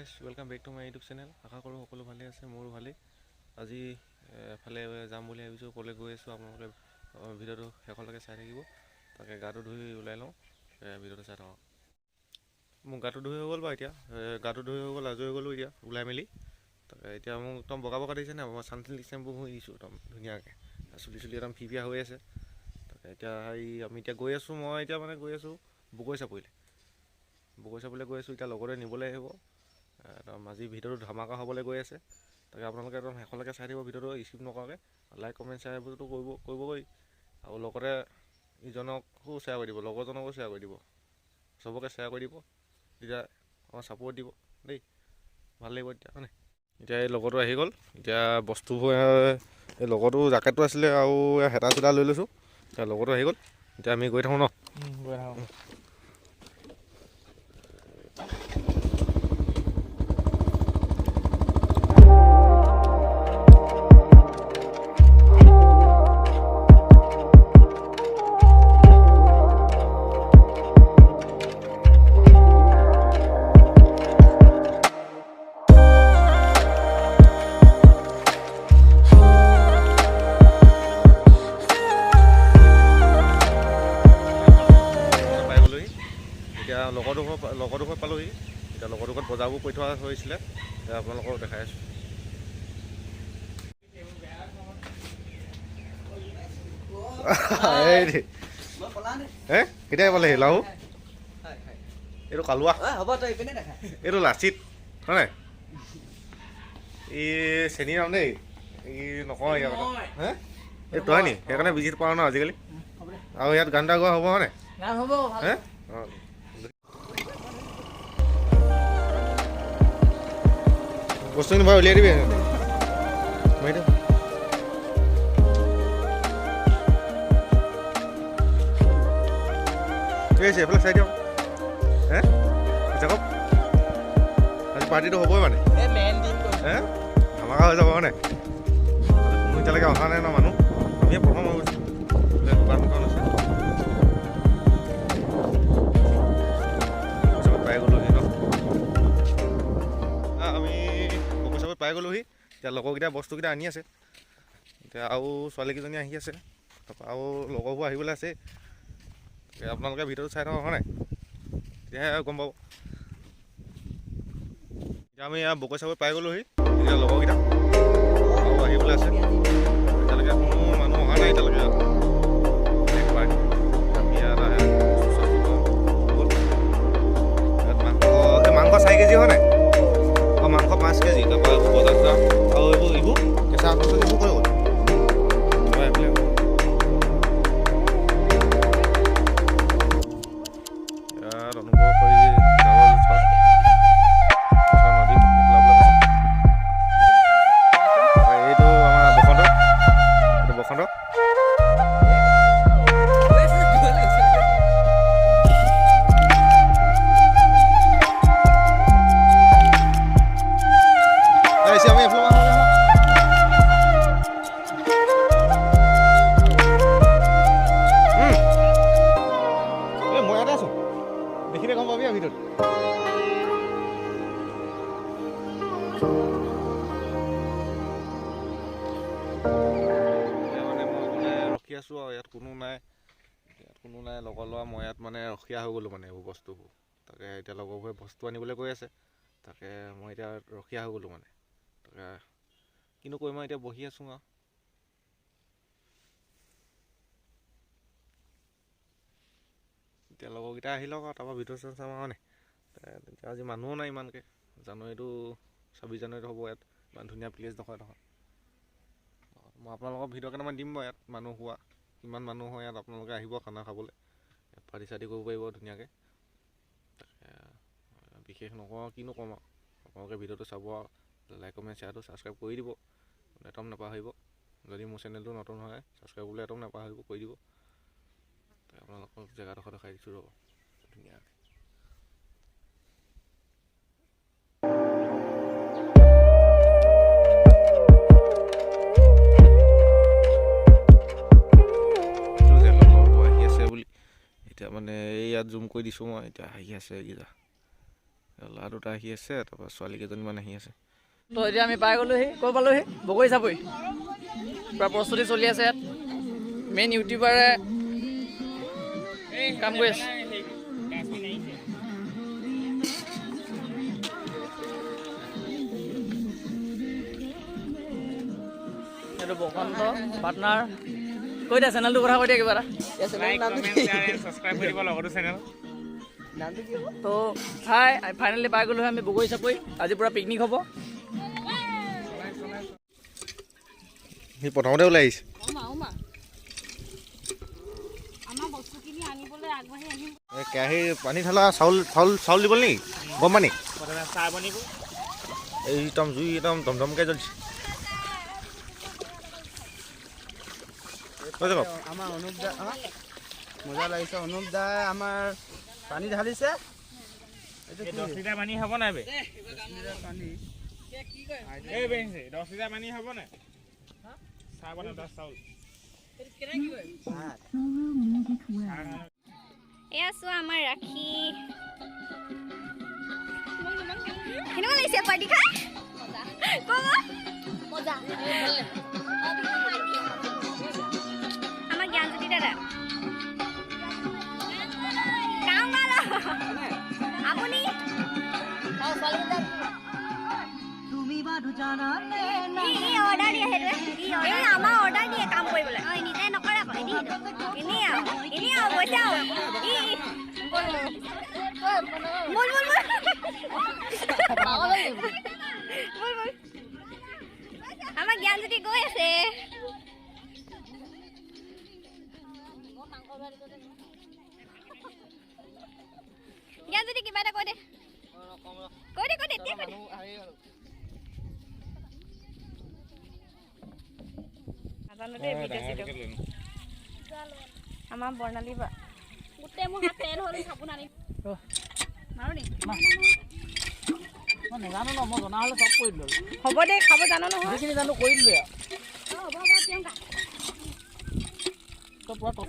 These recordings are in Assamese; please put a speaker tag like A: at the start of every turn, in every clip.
A: Guys welcome back to my YouTube channel. আশা কৰোঁ সকলো ভালে আছে, মোৰো ভালেই। আজি এফালে যাম বুলি ভাবিছোঁ, ক'লৈ গৈ আছোঁ আপোনালোকে ভিডিঅ'টো শেষলৈকে চাই থাকিব। তাকে গাটো ধুই ওলাই লওঁ, ভিডিঅ'টো চাই থাকক। মোৰ গাটো ধুই হৈ গ'ল বাৰু, এতিয়া গাটো ধুই হৈ গ'ল, আজৰি হৈ গ'লোঁ এতিয়া ওলাই মেলি। তাকে এতিয়া মোক একদম বগা বগা দেখিছে নাই, মই ছানচিল্ক চেম্পু হৈ দিছোঁ একদম ধুনীয়াকৈ, চুলি একদম ফিফিয়া হৈ আছে। তাকে এতিয়া আমি এতিয়া গৈ আছোঁ, মই এতিয়া মানে গৈ আছোঁ বগৰীচাপৰিলৈ গৈ আছোঁ। এতিয়া লগতে নিবলৈ আহিব একদম। আজি ভিডিঅ'টো ধামাকা হ'বলৈ গৈ আছে। তাকে আপোনালোকে একদম শেষলৈকে চাই দিব, ভিডিঅ'টো স্কিপ নকৰাকৈ লাইক কমেণ্ট শ্বেয়াৰটো কৰিবগৈ, আৰু লগতে ইজনকো শ্বেয়াৰ কৰি দিব, লগৰজনকো শ্বেয়াৰ কৰি দিব, চবকে শ্বেয়াৰ কৰি দিব। তেতিয়া অকণ ছাপোৰ্ট দিব দেই, ভাল লাগিব তেতিয়া মানে। এতিয়া এই লগৰটো আহি গ'ল, এতিয়া বস্তুবোৰ এই লগৰটো জেকেটটো আছিলে আৰু হেতা চেতা লৈ লৈছোঁ। এতিয়া লগৰটো আহি গ'ল, এতিয়া আমি গৈ থাকোঁ ন।
B: গৈ থাকোঁ।
A: এতিয়া লগৰটো ঘৰত পালোহি। এতিয়া লগৰটো ঘৰত বজাৰবোৰ কৰি থোৱা হৈছিলে, এতিয়া আপোনালোকক দেখাই আছোঁ। কেতিয়া পালেহি লাহু? এইটো কালুৱা, এইটো লাচিত হয় নাই? এই চেনি নাম দেই, এই নকওঁ ইয়াৰ কথা। এই তই নি সেইকাৰণে বিজি পাওঁ ন আজিকালি। আৰু ইয়াত গান এটা গোৱা হ'ব হয় নাই? অঁ, বস্তুখিনি বাৰু উলিয়াই দিবি। ঠিক আছে, এইফালে চাই দিয়ক। যাওক, আজি পাৰ্টিটো হ'বই মানে, ধামাকা হৈ যাব হয় নাই? কোনো এতিয়ালৈকে অহা নাই ন মানুহ, আমিয়ে প্ৰথম হৈ গৈছোঁ। দোকানখন আছে, পাই গ'লোহি ন। আমি বগৰীচাপৰিত পাই গ'লোহি। এতিয়া লগৰকেইটা বস্তুকেইটা আনি আছে, এতিয়া আৰু ছোৱালীকেইজনী আহি আছে, তাৰপৰা আৰু লগৰবোৰ আহিবলৈ আছে। আপোনালোকে ভিডিঅ'টো চাই থাকক হয় নাই, তেতিয়াহে গম পাব। এতিয়া আমি বগৰীচাপৰিত পাই গ'লোহি। এতিয়া লগৰকেইটা আৰু আহিবলৈ আছে, এতিয়ালৈকে কোনো মানুহ অহা নাই এতিয়ালৈকে। মাংস 4 কেজি হয় নাই, আৰু মাংস 5 কেজি, তাৰপৰা বজাৰ চজাৰ আৰু এইবোৰ কেঁচা শাক পাচলিবোৰ হৈ গ'ল। ইয়াত অনুগ্ৰহ কৰি এইটো আমাৰ বসন্ত আমি এফালে মই ইয়াতে আছোঁ, দেখিলে গম পাবি আৰু ভিতৰত। মানে মই মানে ৰখি আছোঁ আৰু ইয়াত কোনো নাই, লগৰ ল'ৰা। মই ইয়াত মানে ৰখীয়া হৈ গ'লোঁ মানে এইবোৰ বস্তুবোৰ। তাকে এতিয়া লগৰবোৰে বস্তু আনিবলৈ গৈ আছে, তাকে মই এতিয়া ৰখীয়া হৈ গ'লোঁ মানে। তাকে কিনো কৰিম আৰু, এতিয়া বহি আছোঁ আৰু। এতিয়া লগৰকেইটা আহি লওক আৰু তাৰপৰা ভিডিঅ' চাম আৰু নাই। এতিয়া আজি মানুহো নাই ইমানকৈ, জানুৱাৰীটো 26 জানুৱাৰীটো হ'ব ইয়াত। ইমান ধুনীয়া প্লেচ নহয়। মই আপোনালোকক ভিডিঅ' কেইটামান দিম বাৰু, ইয়াত মানুহ হোৱা কিমান মানুহ হয় ইয়াত। আপোনালোকে আহিব খানা খাবলৈ, ইয়াত পাৰ্টি চাৰ্টি কৰিব পাৰিব ধুনীয়াকৈ। তাকে বিশেষ নকওঁ, কিনো ক'ম আৰু। আপোনালোকে ভিডিঅ'টো চাব আৰু লাইক কমেণ্ট শ্বেয়াৰটো ছাবস্ক্ৰাইব কৰি দিব, একদম নাপাহৰিব। যদি মোৰ চেনেলটো নতুন হয়, ছাবস্ক্ৰাইব কৰিবলৈ একদম নাপাহৰিব, কৰি দিব। আপোনালোকক জেগাডোখৰ দেখাই দিছোঁ ৰ'ব, ধুনীয়াকৈ। এতিয়া মানে এই ইয়াত জুম কৰি দিছোঁ মই, এতিয়া আহি আছে এইকেইটা। ল'ৰা দুটা আহি আছে, তাৰপৰা ছোৱালী কেইজনীমান আহি আছে।
B: তো এতিয়া আমি পাই গ'লোহি, ক'ত পালোহি? বগৰী চাপৰি। পূৰা প্ৰস্তুতি চলি আছে ইয়াত। মেইন ইউটিউবাৰে কাম কৰি আছে। এইটো বসন্ত পাৰ্টনাৰ। কৈ দিয়া চেনেলটোৰ কথা কৈ দিয়া কিবা এটা। তো হাই ফাইনেলি পাই গ'লো আমি বগৰী চাপৰি। আজি পূৰা পিকনিক হ'ব।
A: সি প্ৰথমতে ওলাই আহিছে। কেৰাহীৰ পানী ঢালা চাউল দিব নেকি? গম পানী এই একদম জুই একদম ধমধমকৈ জ্বলিছে।
C: আমাৰ অনুপ দা মজা লাগিছে। অনুপ দাই আমাৰ পানী ঢালিছে।
D: 10 লিটাৰ পানী হ'ব নাই বে? 10 লিটাৰ পানী হ'ব নাই? চাহ বনাম 10 চাউল।
E: এয়া চোৱা আমাৰ ৰাখি কেনেকুৱা লাগিছে পাৰ্টি খাই? মজা আমাৰ জ্ঞানজ্যোতি দাদা কাম মাৰা আপুনি অৰ্ডাৰ দিয়ে সেইটোৱে আমাৰ অৰ্ডাৰ দিয়ে কাম কৰিবলৈ নিজে নকৰে আকৌ এনেই আৰু পইচা আমাৰ জ্ঞানজ্যোতি গৈ আছে। জ্ঞানজ্যোতি কিবা এটা কৈ দে এতিয়া কৈ দে। আমাৰ বৰ্ণালী বা গোটেই মোৰ হাত তেল হ'ল চাবোন আনি মাৰো নি
B: মই নাজানো ন, মই জনা হ'লে চব কৰি দিলোঁ।
E: হ'ব দে খাব জানো নহয়
B: যিখিনি জানো কৰি দিলোঁ আৰু
E: হ'ব প্ৰিয়ংকা
B: তই পূৰা টপ।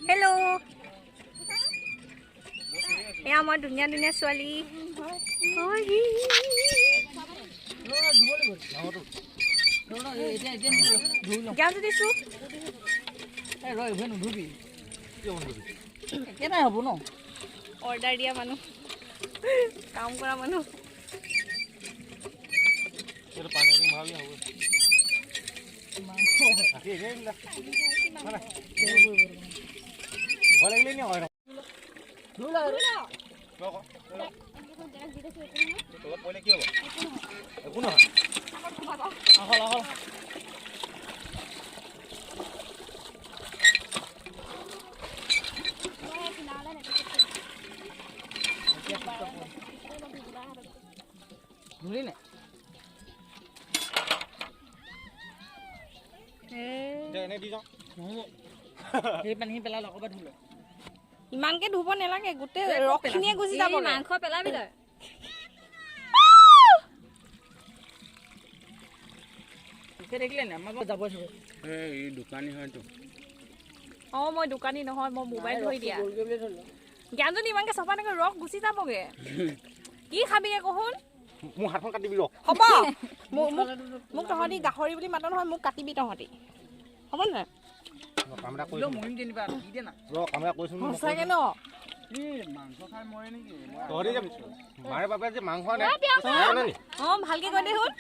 E: হেল্ল' এয়া মই ধুনীয়া ধুনীয়া ছোৱালী জ্ঞানজ্যোতি চো
B: নুধুবি একেটাই হ'ব ন।
E: অৰ্ডাৰ দিয়া মানুহ কাম কৰা মানুহ
B: ধুলি নাই সেই পানী পেলাই লগৰ ধুলে
E: ইমানকে ধুব নালাগে, গোটেই ৰসখিনিয়ে গুচি যাব। মাংস পেলাবি তই
B: দেখিলে নাই আমাৰ যাব
C: এই দোকানী হয়তো।
E: অঁ মই দোকানী নহয়, মই মোবাইল ধৰি দিয়া। জ্ঞানজ্যোতি ইমানকে চফা নকৰি ৰস গুচি যাবগে। কি খাবিগে কচোন?
A: মোৰ হাতখন কাটিবি ৰ।
E: হ'ব মোক তহঁতি গাহৰি বুলি মাত নহয়, মোক কাটিবি তহঁতি হ'ব নাই? সঁচাকে ন
A: মাৰে বাপে যে মাংস
E: অঁ ভালকে কৈ দে শুন,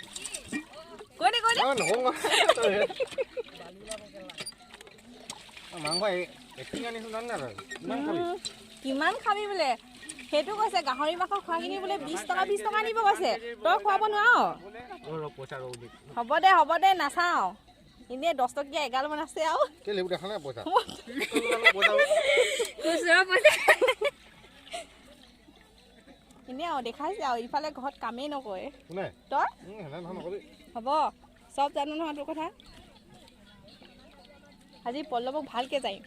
E: কৈ দে
A: মাংস আনিছো জান
E: কিমান খাবি বোলে? সেইটো কৈছে গাহৰি মাংস খোৱাখিনি বোলে 20 টকা নিব কৈছে। তই খুৱাব নোৱাৰ? হ'ব দে নাচাওঁ। এনেই 10 টকীয়া 11 মান আছে আৰু এনেই আৰু দেখাইছে আৰু ইফালে ঘৰত কামেই নকৰে। তই হ'ব চব জানো নহয় তোৰ কথা। আজি পল্লৱক ভালকে যায়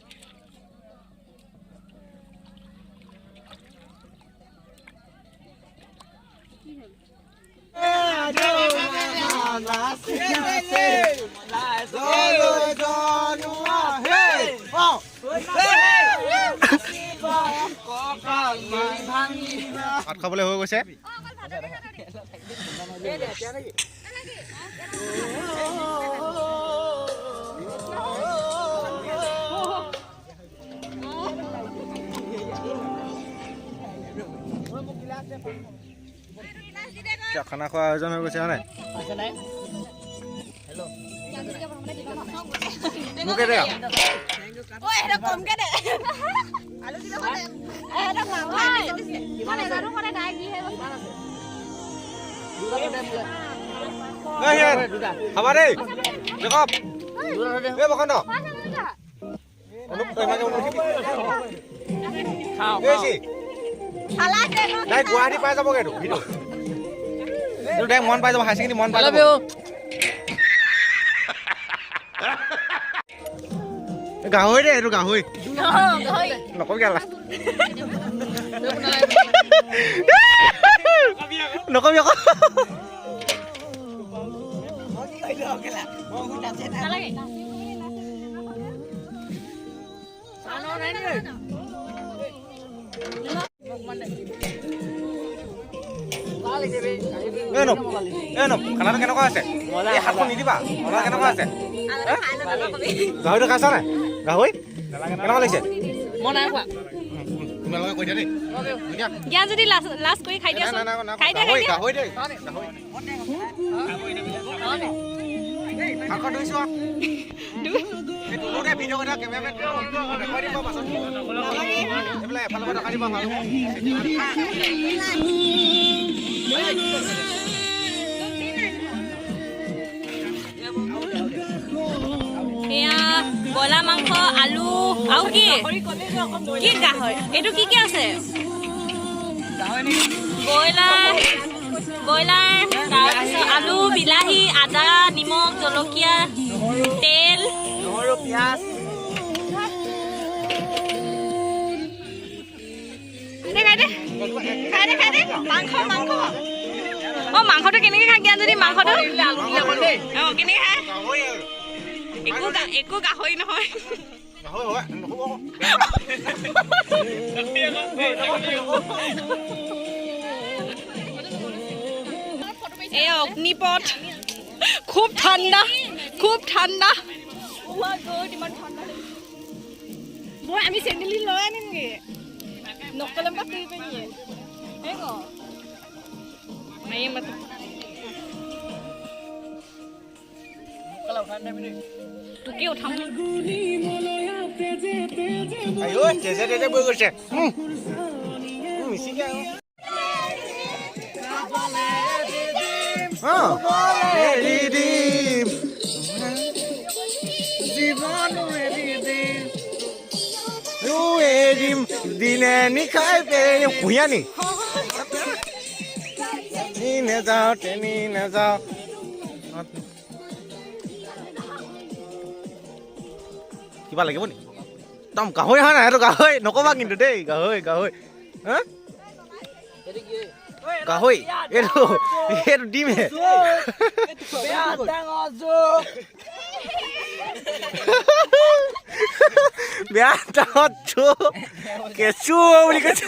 A: ভাত খাবলৈ হৈ গৈছে। খানা খোৱা আয়োজন হৈ গৈছে হয় নাই? মোকে দে খাবা দেই জেকব এই বসন্ত গুৱাহাটী পাই যাবগে এইটো মন পাই যাব হাই ছেকেণ্ডেৰী মন পাই যাব গাহৰি দে এইটো গাহৰি নকবি আলা নকবি আকৌ খানাটো কেনেকুৱা আছে? হাতখন নিদিবা। খানা কেনেকুৱা আছে? গাহৰিটো খাইছা নাই? গাহৰি কেনেকুৱা লাগিছে? তোমালোকে কৈ দিয়া দেই।
E: জ্ঞান যদি লাষ্ট কৰি খাই দিয়াচোন।
A: গাহৰি দেই হাতখন ধুইছো ভিডিঅ' কথা কেমেৰামেন দেখুৱাই দিব পাছত এইবিলাক এফালৰ পৰা দেখাই দিব ভাল
E: এয়া ব্ৰইলাৰ মাংস আলু আৰু কি কি গাহৰি এইটো কি কি আছে? ব্ৰইলাৰ তাৰপিছত আলু বিলাহী আদা নিমখ জলকীয়া তেল
B: নহৰু পিঁয়াজ
E: মাংসটো কেনেকে খাই জ্ঞান যদি মাংসটো কেনেকে খাই একো গাহৰি নহয় এই অগ্নিপথ খুব ঠাণ্ডা আমি চেণ্ডেল লৈ আনিম নেকি নকলে তোকে উঠাম
A: তেজে বৈ গৈছে মিচিকে দিনে নিশাই কুঁহিয়া নি নেযাওঁ তেনি নেযাওঁ কিবা লাগিব নি একদম গাহৰি হয় নাই সেইটো গাহৰি নকবা কিন্তু দেই গাহৰি হা গাহৰি এইটো দিমহে বেয়া ডাঙৰটো কেঁচু বুলি কৈছে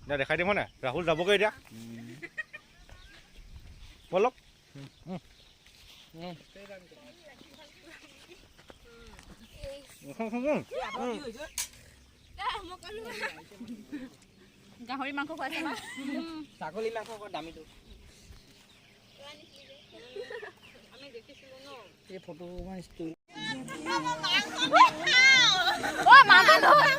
F: এতিয়া দেখাই দিম নাই ৰাহুল যাবগৈ এতিয়া বলক
E: গাহৰি মাংস খুৱাইছে না
B: ছাগলী মাংস দামীটো এই ফটো মাৰিছো
E: ও মাংস নহয়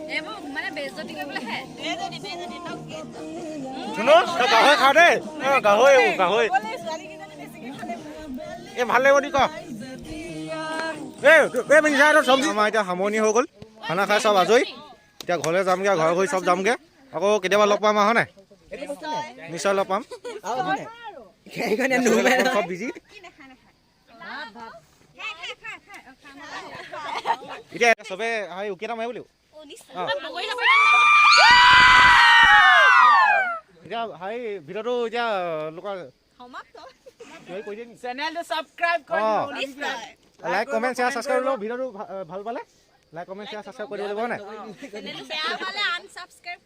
E: এইবোৰ মানে বেজতি কৰিবলৈ হে
F: শুনো গাহৰি খাওঁ দেই গাহৰি এই ভাল লাগিব নি ক চব্জি আমাৰ এতিয়া সামৰণি হৈ গ'ল খানা খাই চব আজৰি এতিয়া ঘৰলৈ যামগৈ ঘৰে ঘৰি চব যামগৈ আকৌ কেতিয়াবা লগ পাম আহ নাই নিশ্চয় লগ পাম চব বিজি এতিয়া চবে উকিয়াটা মাৰিব লাগিব এতিয়া ভিডিঅ'টো এতিয়া লোকৰ
B: চেনেলটো ছাবস্ক্ৰাইব কৰি
F: লাইক কমেণ্ট শ্বেয়াৰ ছাবস্ক্ৰাইব কৰিব ভিডিঅ'টো ভাল পালে লাইক কমেণ্ট শ্বেয়াৰ ছাবস্ক্ৰাইব কৰিব লাগিব নাই
E: বেয়া পালে আনসাবস্ক্ৰাইব